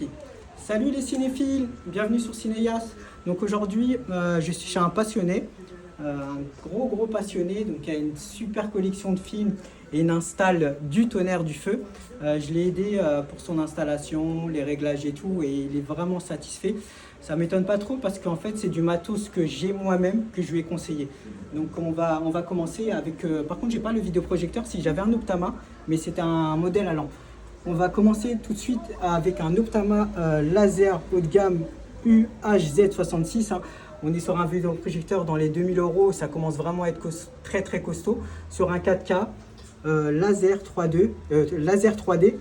Ok. Salut les cinéphiles, bienvenue sur Cinéas. Donc aujourd'hui, je suis chez un passionné, un gros passionné, donc qui a une super collection de films et une install du tonnerre du feu. Je l'ai aidé pour son installation, les réglages et tout, et il est vraiment satisfait. Ça m'étonne pas trop parce qu'en fait c'est du matos que j'ai moi-même que je lui ai conseillé. Donc on va commencer avec. Par contre j'ai pas le vidéoprojecteur, si j'avais un Optama, mais c'était un modèle à lampe. On va commencer tout de suite avec un Optama laser haut de gamme UHZ66. Hein. On est sur un vidéoprojecteur dans les 2000 €, ça commence vraiment à être très costaud. Sur un 4K laser 3D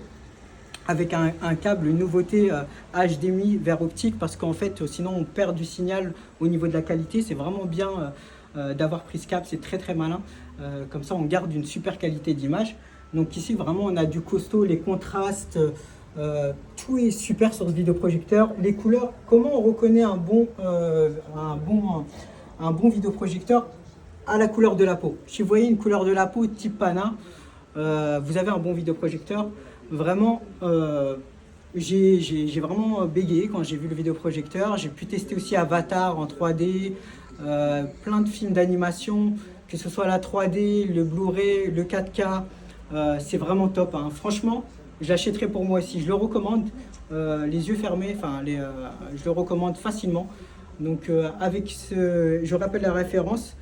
avec un câble nouveauté HDMI vers optique parce qu'en fait sinon on perd du signal au niveau de la qualité. C'est vraiment bien d'avoir pris ce câble, c'est très malin. Comme ça on garde une super qualité d'image. Donc ici vraiment on a du costaud, les contrastes, tout est super sur ce vidéoprojecteur. Les couleurs, comment on reconnaît un bon vidéoprojecteur? À la couleur de la peau. Si vous voyez une couleur de la peau type Pana, vous avez un bon vidéoprojecteur. Vraiment, j'ai vraiment bégayé quand j'ai vu le vidéoprojecteur. J'ai pu tester aussi Avatar en 3D, plein de films d'animation, que ce soit la 3D, le Blu-ray, le 4K. C'est vraiment top. Hein. Franchement, je l'achèterai pour moi aussi. Je le recommande les yeux fermés. Je le recommande facilement. Donc, je rappelle la référence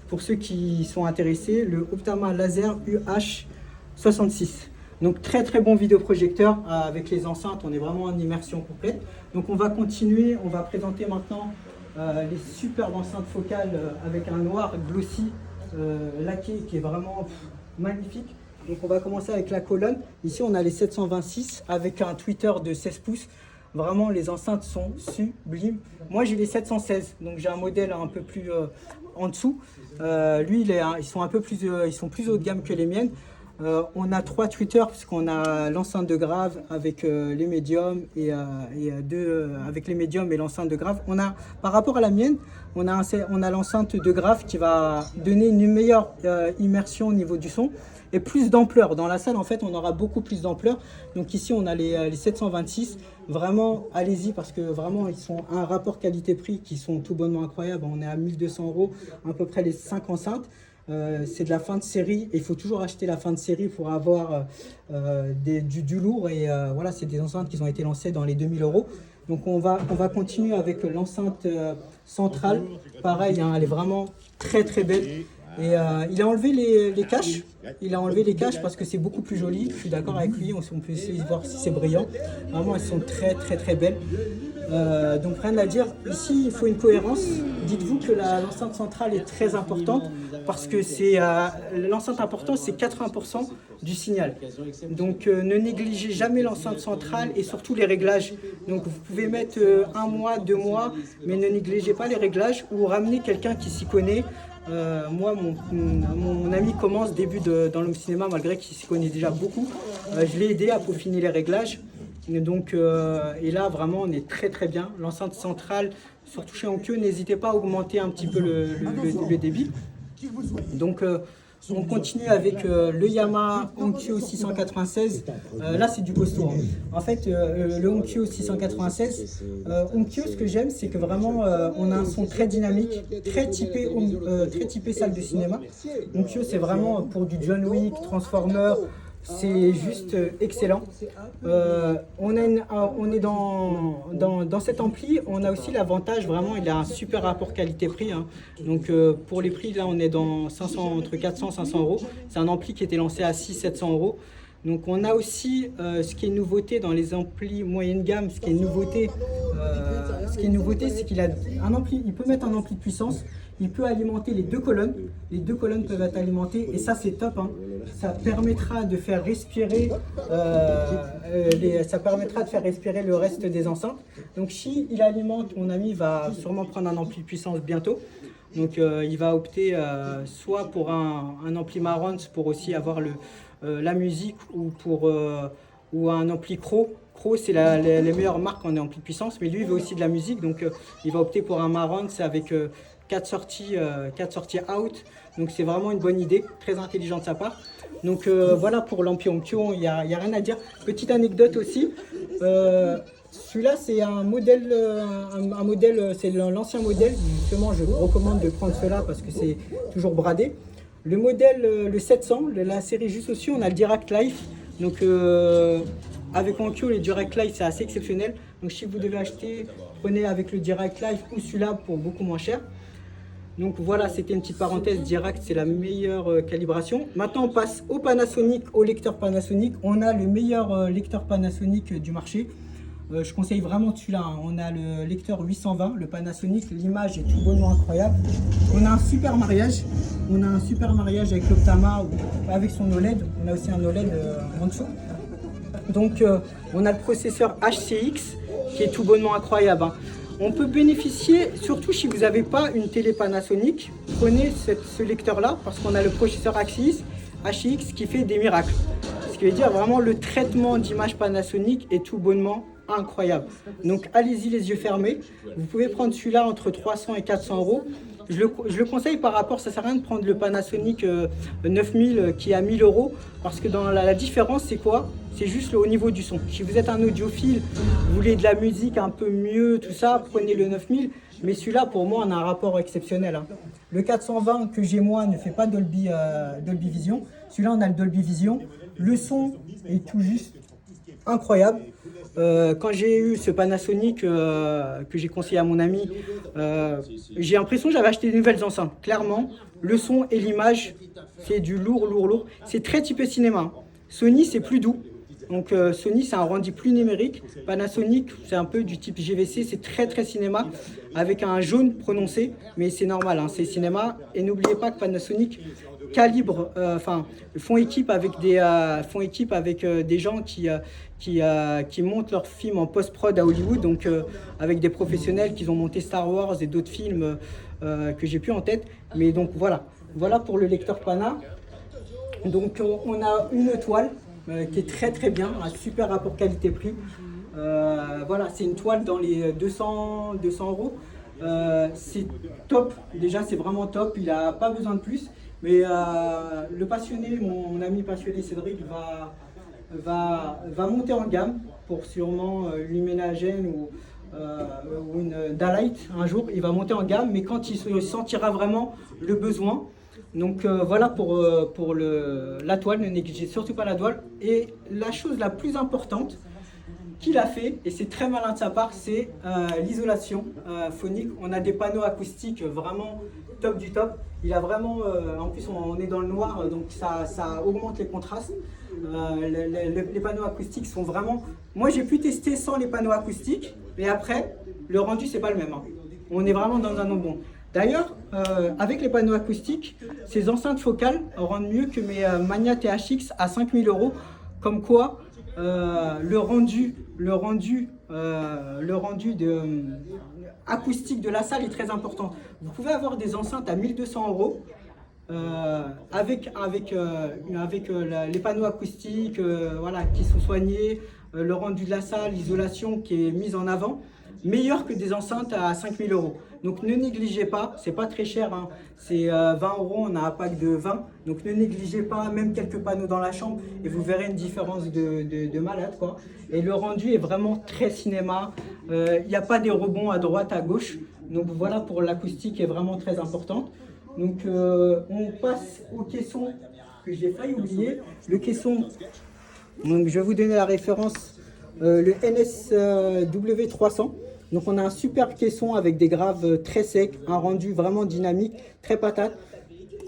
pour ceux qui sont intéressés, le Optama Laser UH66. Donc très bon vidéoprojecteur avec les enceintes, on est vraiment en immersion complète. Donc on va continuer, on va présenter maintenant les superbes enceintes focales avec un noir glossy laqué qui est vraiment magnifique. Donc on va commencer avec la colonne. Ici on a les 726 avec un tweeter de 16 pouces. Vraiment les enceintes sont sublimes. Moi j'ai les 716, donc j'ai un modèle un peu plus en dessous. Lui ils sont plus haut de gamme que les miennes. On a 3 tweeters puisqu'on a l'enceinte de grave avec les médiums et avec les médiums et l'enceinte de grave. Par rapport à la mienne, on a l'enceinte de grave qui va donner une meilleure immersion au niveau du son et plus d'ampleur. Dans la salle, en fait, on aura beaucoup plus d'ampleur. Donc ici, on a les 726. Vraiment, allez-y parce que vraiment, ils sont un rapport qualité-prix qui sont tout bonnement incroyables. On est à 1200 €, à peu près les 5 enceintes. C'est de la fin de série et il faut toujours acheter la fin de série pour avoir du lourd et voilà, c'est des enceintes qui ont été lancées dans les 2000 €. Donc on va continuer avec l'enceinte centrale. Pareil, hein, elle est vraiment très belle. Et il a enlevé les caches. Il a enlevé les caches parce que c'est beaucoup plus joli. Je suis d'accord avec lui. On peut essayer de voir si c'est brillant. Vraiment, elles sont très belles. Donc rien à dire. Ici, il faut une cohérence. Dites-vous que l'enceinte centrale est très importante parce que l'enceinte importante, c'est 80% du signal. Donc ne négligez jamais l'enceinte centrale et surtout les réglages. Donc vous pouvez mettre 1 mois, 2 mois, mais ne négligez pas les réglages ou ramenez quelqu'un qui s'y connaît. Moi, mon ami commence dans le cinéma malgré qu'il s'y connaît déjà beaucoup. Je l'ai aidé à peaufiner les réglages. Donc, et là, vraiment, on est très bien. L'enceinte centrale, surtout chez Onkyo, n'hésitez pas à augmenter un petit peu le débit. Donc, on continue avec le Yamaha Onkyo 696. Là, c'est du costaud. Hein. En fait, le Onkyo 696, Onkyo, ce que j'aime, c'est que vraiment, on a un son très dynamique, très typé salle de cinéma. Onkyo, c'est vraiment pour du John Wick, Transformer. C'est juste excellent. On est dans cet ampli, on a aussi l'avantage, vraiment, il a un super rapport qualité-prix. Hein. Donc pour les prix, là, on est dans entre 400 et 500 €. C'est un ampli qui était lancé à 600-700 €. Donc on a aussi ce qui est nouveauté dans les amplis moyenne gamme, ce qui est nouveauté, c'est qu'il a un ampli, il peut mettre un ampli de puissance. Il peut alimenter les 2 colonnes. Les 2 colonnes peuvent être alimentées et ça c'est top. Hein. Ça permettra de faire respirer le reste des enceintes. Donc si il alimente, mon ami va sûrement prendre un ampli de puissance bientôt. Donc il va opter soit pour un ampli Marantz pour aussi avoir la musique ou un ampli Kro. Kro, c'est les meilleures marques en ampli de puissance, mais lui il veut aussi de la musique, donc il va opter pour un Marantz avec 4 sorties out. Donc c'est vraiment une bonne idée, très intelligent de sa part. Donc voilà pour l'ampli Onkyo, il n'y a rien à dire. Petite anecdote aussi, Celui-là, c'est un modèle, c'est l'ancien modèle. Justement, je vous recommande de prendre cela parce que c'est toujours bradé. Le modèle, le 700, la série juste au-dessus, on a le Direct Life. Donc, avec Onkyo, les Direct Life, c'est assez exceptionnel. Donc, si vous devez acheter, prenez avec le Direct Life ou celui-là pour beaucoup moins cher. Donc voilà, c'était une petite parenthèse. Direct, c'est la meilleure calibration. Maintenant, on passe au Panasonic, au lecteur Panasonic. On a le meilleur lecteur Panasonic du marché. Je conseille vraiment celui-là. On a le lecteur 820, le Panasonic. L'image est tout bonnement incroyable. On a un super mariage. On a un super mariage avec l'Optama, avec son OLED. On a aussi un OLED en dessous. Donc, on a le processeur HCX qui est tout bonnement incroyable. On peut bénéficier, surtout si vous n'avez pas une télé Panasonic, prenez ce lecteur-là parce qu'on a le processeur HCX qui fait des miracles. Ce qui veut dire vraiment le traitement d'image Panasonic est tout bonnement incroyable. Donc allez-y les yeux fermés. Vous pouvez prendre celui-là entre 300 et 400 euros. Je le conseille par rapport, ça ne sert à rien de prendre le Panasonic 9000 qui est à 1000 euros parce que dans la différence c'est quoi? C'est juste au niveau du son. Si vous êtes un audiophile, vous voulez de la musique un peu mieux, tout ça, prenez le 9000. Mais celui-là, pour moi, on a un rapport exceptionnel. Le 420 que j'ai moi ne fait pas Dolby Vision. Celui-là, on a le Dolby Vision. Le son est tout juste incroyable. Quand j'ai eu ce Panasonic que j'ai conseillé à mon ami, j'ai l'impression que j'avais acheté de nouvelles enceintes. Clairement, le son et l'image, c'est du lourd. C'est très typé cinéma. Sony, c'est plus doux. Donc Sony, c'est un rendu plus numérique. Panasonic, c'est un peu du type GVC, c'est très cinéma, avec un jaune prononcé, mais c'est normal, c'est cinéma. Et n'oubliez pas que Panasonic calibre, font équipe avec des gens qui montent leurs films en post-prod à Hollywood, donc avec des professionnels qui ont monté Star Wars et d'autres films que j'ai plus en tête. Mais donc voilà pour le lecteur Pana. Donc on a une toile qui est très bien, un super rapport qualité-prix. Voilà, c'est une toile dans les 200 euros. C'est top, déjà c'est vraiment top, il n'a pas besoin de plus. Mais le passionné, mon ami passionné Cédric va monter en gamme pour sûrement une Ménagène ou une Dalight un jour. Il va monter en gamme, mais quand il se sentira vraiment le besoin. Donc voilà pour la toile, ne négligez surtout pas la toile. Et la chose la plus importante qu'il a fait, et c'est très malin de sa part, c'est l'isolation phonique. On a des panneaux acoustiques vraiment top du top. Il a vraiment, en plus on est dans le noir, donc ça augmente les contrastes. Les panneaux acoustiques sont vraiment... Moi j'ai pu tester sans les panneaux acoustiques, mais après, le rendu c'est pas le même. On est vraiment dans un non-bon. D'ailleurs, avec les panneaux acoustiques, ces enceintes focales rendent mieux que mes Mania THX à 5000 euros. Comme quoi, le rendu acoustique de la salle est très important. Vous pouvez avoir des enceintes à 1200 euros avec les panneaux acoustiques qui sont soignés, le rendu de la salle, l'isolation qui est mise en avant, meilleur que des enceintes à 5000 euros. Donc ne négligez pas, c'est pas très cher, c'est 20 euros, on a un pack de 20. Donc ne négligez pas, même quelques panneaux dans la chambre et vous verrez une différence de malade, quoi. Et le rendu est vraiment très cinéma, il n'y a pas des rebonds à droite, à gauche. Donc voilà pour l'acoustique qui est vraiment très importante. Donc on passe au caisson que j'ai failli oublier. Le caisson, donc je vais vous donner la référence, le NSW300. Donc on a un super caisson avec des graves très secs, un rendu vraiment dynamique, très patate,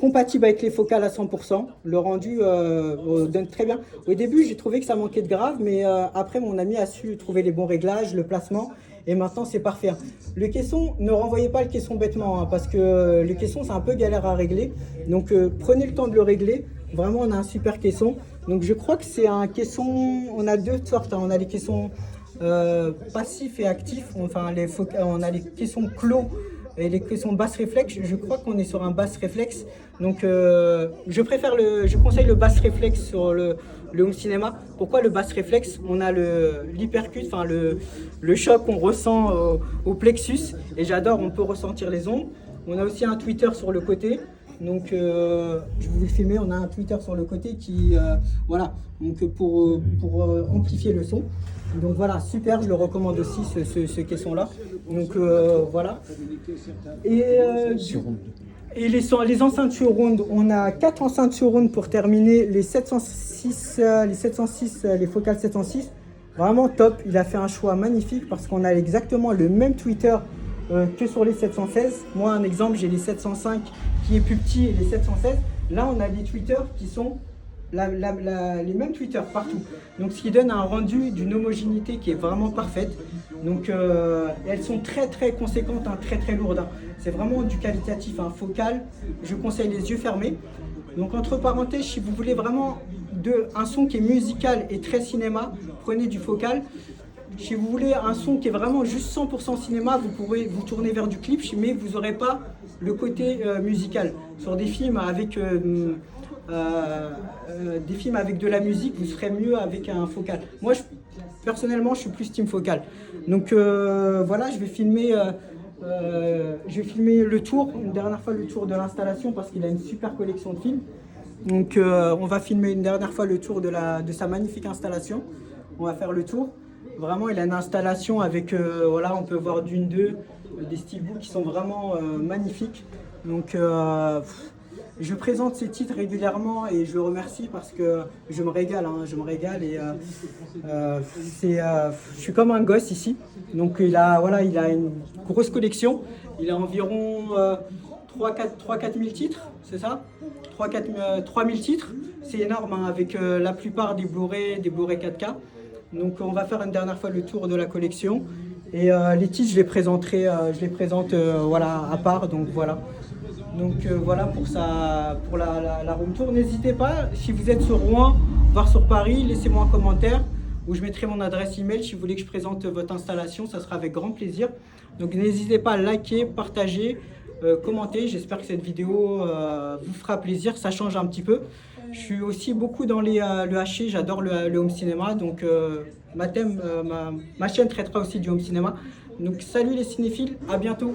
compatible avec les focales à 100%. Le rendu donne très bien. Au début j'ai trouvé que ça manquait de graves, mais après mon ami a su trouver les bons réglages, le placement, et maintenant c'est parfait. Le caisson, ne renvoyez pas le caisson bêtement, parce que le caisson c'est un peu galère à régler. Donc prenez le temps de le régler. Vraiment on a un super caisson. Donc je crois que c'est un caisson, on a deux sortes, on a les caissons passif et actif, on a les caissons clos et les caissons basse réflexe. Je crois qu'on est sur un basse réflexe, donc je conseille le basse réflexe sur le home cinéma. Pourquoi le basse réflexe? On a l'hypercute, le choc qu'on ressent au plexus, et j'adore, on peut ressentir les ondes. On a aussi un tweeter sur le côté. Donc je vais vous le filmer, on a un tweeter sur le côté qui, voilà, donc pour amplifier le son. Donc voilà, super, je le recommande aussi ce caisson-là. Donc voilà. Et les enceintes surround, on a 4 enceintes surround pour terminer les 706, les focales 706. Vraiment top, il a fait un choix magnifique parce qu'on a exactement le même tweeter que sur les 716. Moi, un exemple, j'ai les 705 qui est plus petit et les 716. Là, on a des tweeters qui sont les mêmes tweeters partout. Donc, ce qui donne un rendu d'une homogénéité qui est vraiment parfaite. Donc, elles sont très très conséquentes, hein, très très lourdes. Hein. C'est vraiment du qualitatif, un focal. Je conseille les yeux fermés. Donc, entre parenthèses, si vous voulez vraiment un son qui est musical et très cinéma, prenez du focal. Si vous voulez un son qui est vraiment juste 100% cinéma, vous pourrez vous tourner vers du clip, mais vous n'aurez pas le côté musical. Sur des films avec de la musique, vous serez mieux avec un focal. Moi, personnellement, je suis plus team focal. Donc voilà, je vais filmer le tour, une dernière fois le tour de l'installation parce qu'il a une super collection de films. Donc on va filmer une dernière fois le tour de sa magnifique installation. On va faire le tour. Vraiment, il a une installation avec, voilà, on peut voir d'une, deux, des steelbooks qui sont vraiment magnifiques. Donc je présente ces titres régulièrement et je le remercie parce que je me régale, hein, je me régale et je suis comme un gosse ici. Donc voilà, il a une grosse collection, il a environ 3-4 000 titres, c'est ça 3 000 titres, c'est énorme hein, avec la plupart des Blu-ray 4K. Donc on va faire une dernière fois le tour de la collection et les titres je les présente voilà, à part, donc voilà. Donc voilà pour la room tour. N'hésitez pas, si vous êtes sur Rouen, voire sur Paris, laissez-moi un commentaire où je mettrai mon adresse email si vous voulez que je présente votre installation, ça sera avec grand plaisir. Donc n'hésitez pas à liker, partager, commenter. J'espère que cette vidéo vous fera plaisir, ça change un petit peu. Je suis aussi beaucoup dans le haché, j'adore le home cinéma, donc ma chaîne traitera aussi du home cinéma. Donc salut les cinéphiles, à bientôt.